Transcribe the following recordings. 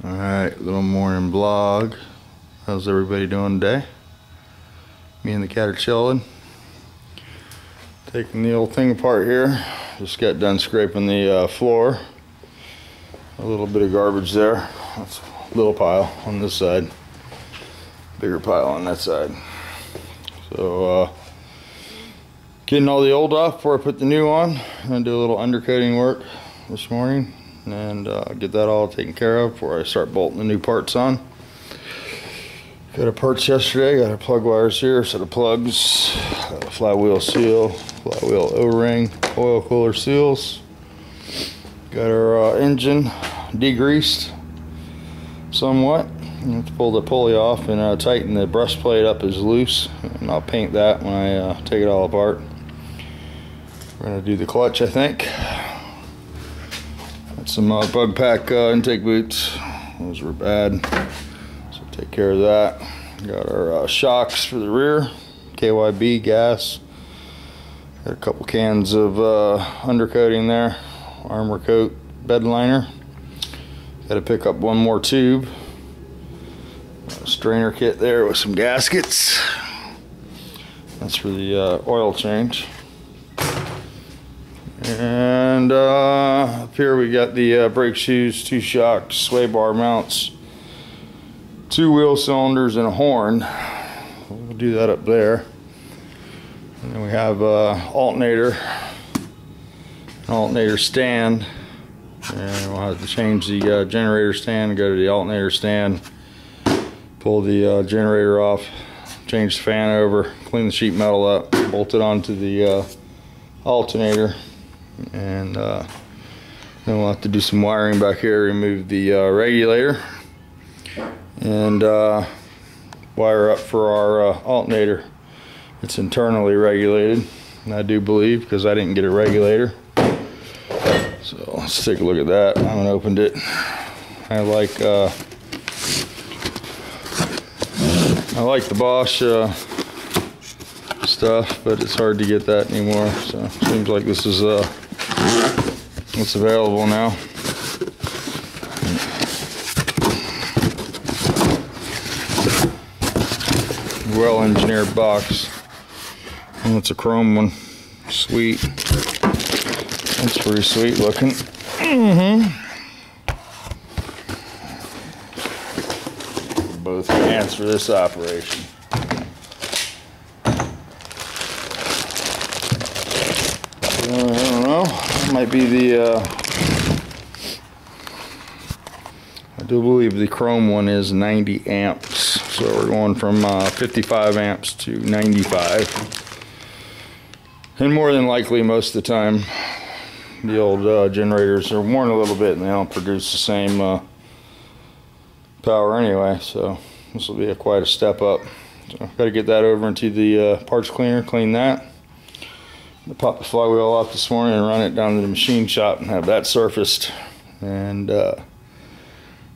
Alright, little morning vlog. How's everybody doing today? Me and the cat are chilling. Taking the old thing apart here. Just got done scraping the floor. A little bit of garbage there. That's a little pile on this side. Bigger pile on that side. So, getting all the old off before I put the new on. I'm going to do a little undercoating work this morning. And get that all taken care of before I start bolting the new parts on. Got our parts yesterday, got our plug wires here, set of plugs, flywheel seal, flywheel O-ring, oil cooler seals. Got our engine degreased somewhat. You have to pull the pulley off and tighten the breastplate up as loose, and I'll paint that when I take it all apart. We're going to do the clutch, I think. Some bug pack intake boots. Those were bad, so take care of that. Got our shocks for the rear, KYB gas. Got a couple cans of undercoating there, armor coat bed liner. Got to pick up one more tube. A strainer kit there with some gaskets. That's for the oil change. And up here we got the brake shoes, 2 shocks, sway bar mounts, 2 wheel cylinders, and a horn. We'll do that up there. And then we have alternator stand, and we'll have to change the generator stand, go to the alternator stand, pull the generator off, change the fan over, clean the sheet metal up, bolt it onto the alternator. And then we'll have to do some wiring back here, remove the regulator, and wire up for our alternator. It's internally regulated, I do believe, because I didn't get a regulator. So let's take a look at that. I haven't opened it. I like the Bosch stuff, but it's hard to get that anymore. So seems like this is what's available now. Well engineered box. And it's a chrome one. Sweet. That's pretty sweet looking. Both hands for this operation. I don't know. That might be the. I do believe the chrome one is 90 amps. So we're going from 55 amps to 95. And more than likely, most of the time, the old generators are worn a little bit and they don't produce the same power anyway. So this will be quite a step up. So I've got to get that over into the parts cleaner, clean that. I popped the flywheel off this morning and run it down to the machine shop and have that surfaced. And I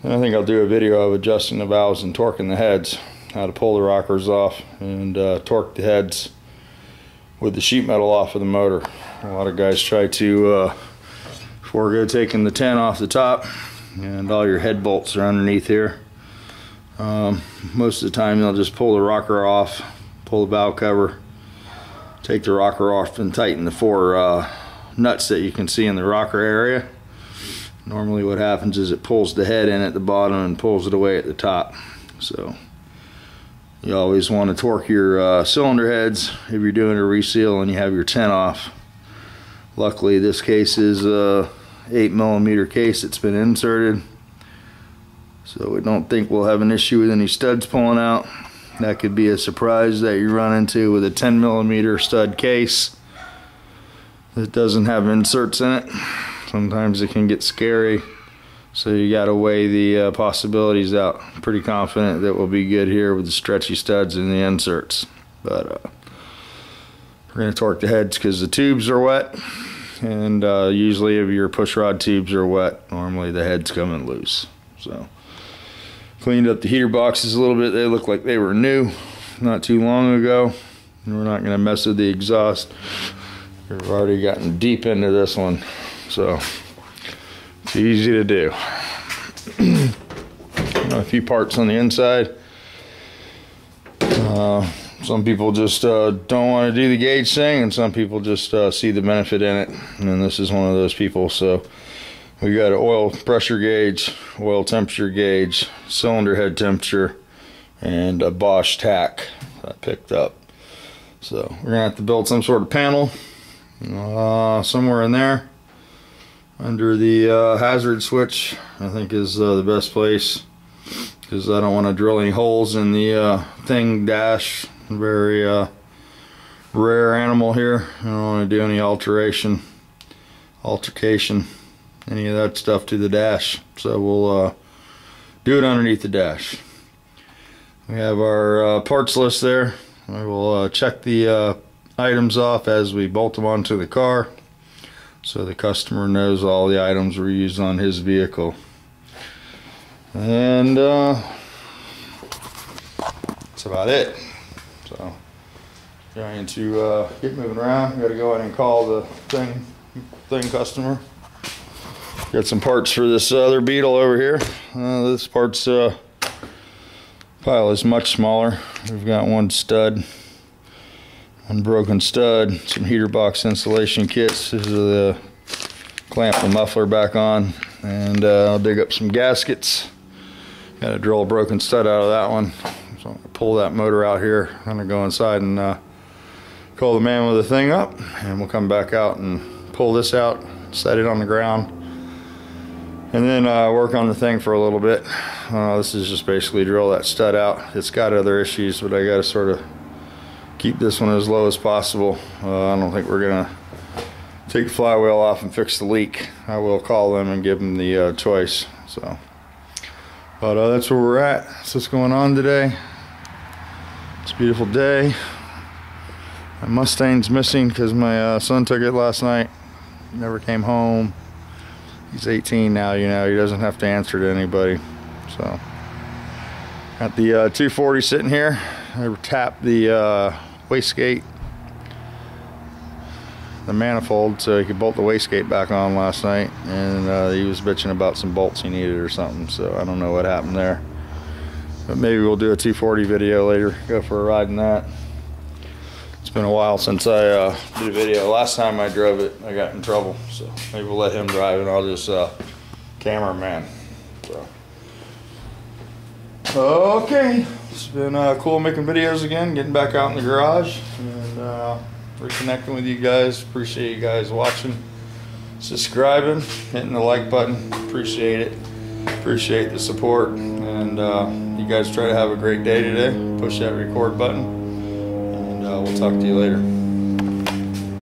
think I'll do a video of adjusting the valves and torquing the heads, how to pull the rockers off and torque the heads with the sheet metal off of the motor. A lot of guys try to forego taking the 10 off the top, and all your head bolts are underneath here. Most of the time they'll just pull the rocker off, pull the valve cover, take the rocker off and tighten the 4 nuts that you can see in the rocker area. Normally what happens is it pulls the head in at the bottom and pulls it away at the top. So you always want to torque your cylinder heads if you're doing a reseal and you have your 10 off. Luckily this case is a 8mm case that's been inserted, so we don't think we'll have an issue with any studs pulling out. That could be a surprise that you run into with a 10mm stud case that doesn't have inserts in it. Sometimes it can get scary, so you got to weigh the possibilities out. Pretty confident that we'll be good here with the stretchy studs and the inserts. But we're going to torque the heads because the tubes are wet, and usually if your push rod tubes are wet, normally the head's coming loose. So cleaned up the heater boxes a little bit. They look like they were new not too long ago. And we're not going to mess with the exhaust. We've already gotten deep into this one, so it's easy to do. a few parts on the inside. Some people just don't want to do the gauge thing, and some people just see the benefit in it, and this is one of those people. So we got an oil pressure gauge, oil temperature gauge, cylinder head temperature, and a Bosch tack I picked up. So we're gonna have to build some sort of panel somewhere in there under the hazard switch, I think is the best place, because I don't want to drill any holes in the thing dash. Very rare animal here. I don't want to do any altercation, any of that stuff to the dash. So we'll do it underneath the dash. We have our parts list there. We will check the items off as we bolt them onto the car, so the customer knows all the items were used on his vehicle. And that's about it. So going to get moving around. Got to go in and call the thing customer. Got some parts for this other Beetle over here. This part's pile is much smaller. We've got one stud, one broken stud, some heater box insulation kits. This is the clamp the muffler back on, and I'll dig up some gaskets. Got to drill a broken stud out of that one. So I'm gonna pull that motor out here. I'm gonna go inside and call the man with the thing up, and we'll come back out and pull this out, set it on the ground, and then work on the thing for a little bit. This is just basically drill that stud out. It's got other issues, but I got to sort of keep this one as low as possible. I don't think we're gonna take the flywheel off and fix the leak. I will call them and give them the choice. So, but that's where we're at. That's what's going on today. It's a beautiful day. My Mustang's missing because my son took it last night. Never came home. He's 18 now, you know. He doesn't have to answer to anybody. So, got the 240 sitting here. I tapped the wastegate, the manifold, so he could bolt the wastegate back on last night, and he was bitching about some bolts he needed or something. So I don't know what happened there, but maybe we'll do a 240 video later. Go for a ride in that. It's been a while since I did a video. Last time I drove it, I got in trouble, so maybe we'll let him drive and I'll just cameraman. So, okay, it's been cool making videos again, getting back out in the garage, and reconnecting with you guys. Appreciate you guys watching, subscribing, hitting the like button. Appreciate it. Appreciate the support, and you guys try to have a great day today. Push that record button. We'll talk to you later.